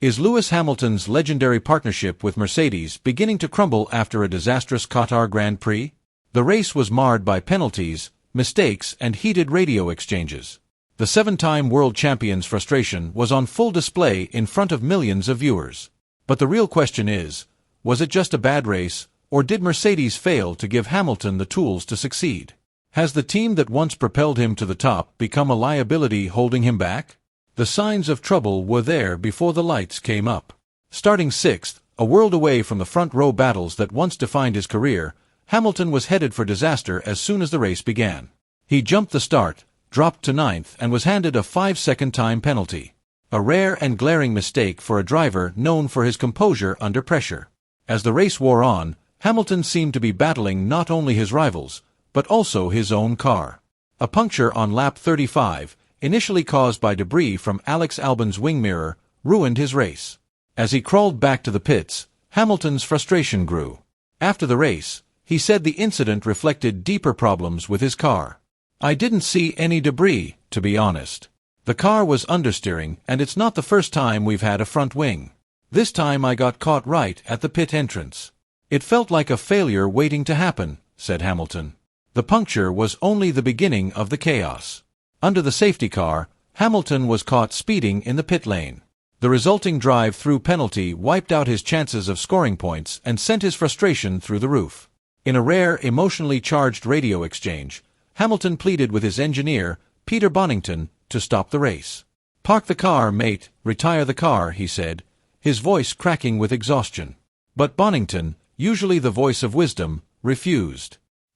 Is Lewis Hamilton's legendary partnership with Mercedes beginning to crumble after a disastrous Qatar Grand Prix? The race was marred by penalties, mistakes, and heated radio exchanges. The seven-time world champion's frustration was on full display in front of millions of viewers. But the real question is, was it just a bad race, or did Mercedes fail to give Hamilton the tools to succeed? Has the team that once propelled him to the top become a liability holding him back? The signs of trouble were there before the lights came up. Starting sixth, a world away from the front-row battles that once defined his career, Hamilton was headed for disaster as soon as the race began. He jumped the start, dropped to ninth, and was handed a 5-second time penalty. A rare and glaring mistake for a driver known for his composure under pressure. As the race wore on, Hamilton seemed to be battling not only his rivals, but also his own car. A puncture on lap 35, initially caused by debris from Alex Albon's wing mirror, ruined his race. As he crawled back to the pits, Hamilton's frustration grew. After the race, he said the incident reflected deeper problems with his car. "I didn't see any debris, to be honest. The car was understeering, and it's not the first time we've had a front wing. This time I got caught right at the pit entrance. It felt like a failure waiting to happen," said Hamilton. The puncture was only the beginning of the chaos. Under the safety car, Hamilton was caught speeding in the pit lane. The resulting drive-through penalty wiped out his chances of scoring points and sent his frustration through the roof. In a rare, emotionally charged radio exchange, Hamilton pleaded with his engineer, Peter Bonington, to stop the race. "Park the car, mate, retire the car," he said, his voice cracking with exhaustion. But Bonington, usually the voice of wisdom, refused.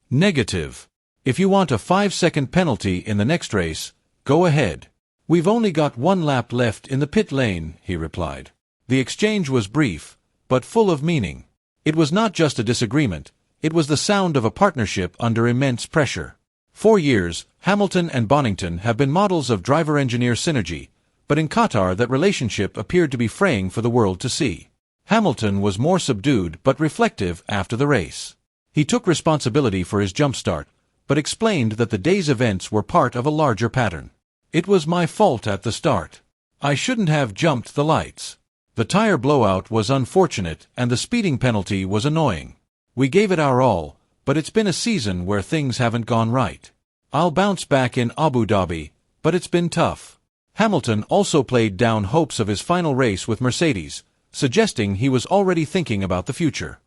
"Negative. If you want a 5-second penalty in the next race, go ahead. We've only got one lap left in the pit lane," he replied. The exchange was brief, but full of meaning. It was not just a disagreement, it was the sound of a partnership under immense pressure. For years, Hamilton and Bonington have been models of driver-engineer synergy, but in Qatar that relationship appeared to be fraying for the world to see. Hamilton was more subdued but reflective after the race. He took responsibility for his jump start, but explained that the day's events were part of a larger pattern. "It was my fault at the start. I shouldn't have jumped the lights. The tire blowout was unfortunate and the speeding penalty was annoying. We gave it our all, but it's been a season where things haven't gone right. I'll bounce back in Abu Dhabi, but it's been tough." Hamilton also played down hopes of his final race with Mercedes, suggesting he was already thinking about the future.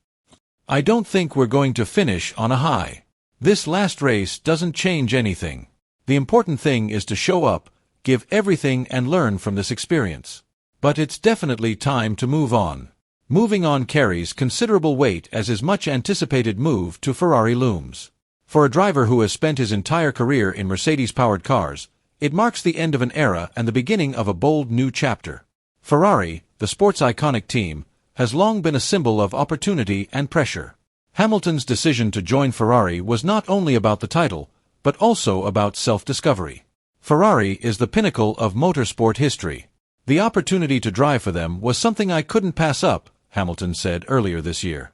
"I don't think we're going to finish on a high. This last race doesn't change anything. The important thing is to show up, give everything and learn from this experience. But it's definitely time to move on." Moving on carries considerable weight as his much-anticipated move to Ferrari looms. For a driver who has spent his entire career in Mercedes-powered cars, it marks the end of an era and the beginning of a bold new chapter. Ferrari, the sport's iconic team, has long been a symbol of opportunity and pressure. Hamilton's decision to join Ferrari was not only about the title, but also about self-discovery. Ferrari is the pinnacle of motorsport history. "The opportunity to drive for them was something I couldn't pass up," Hamilton said earlier this year.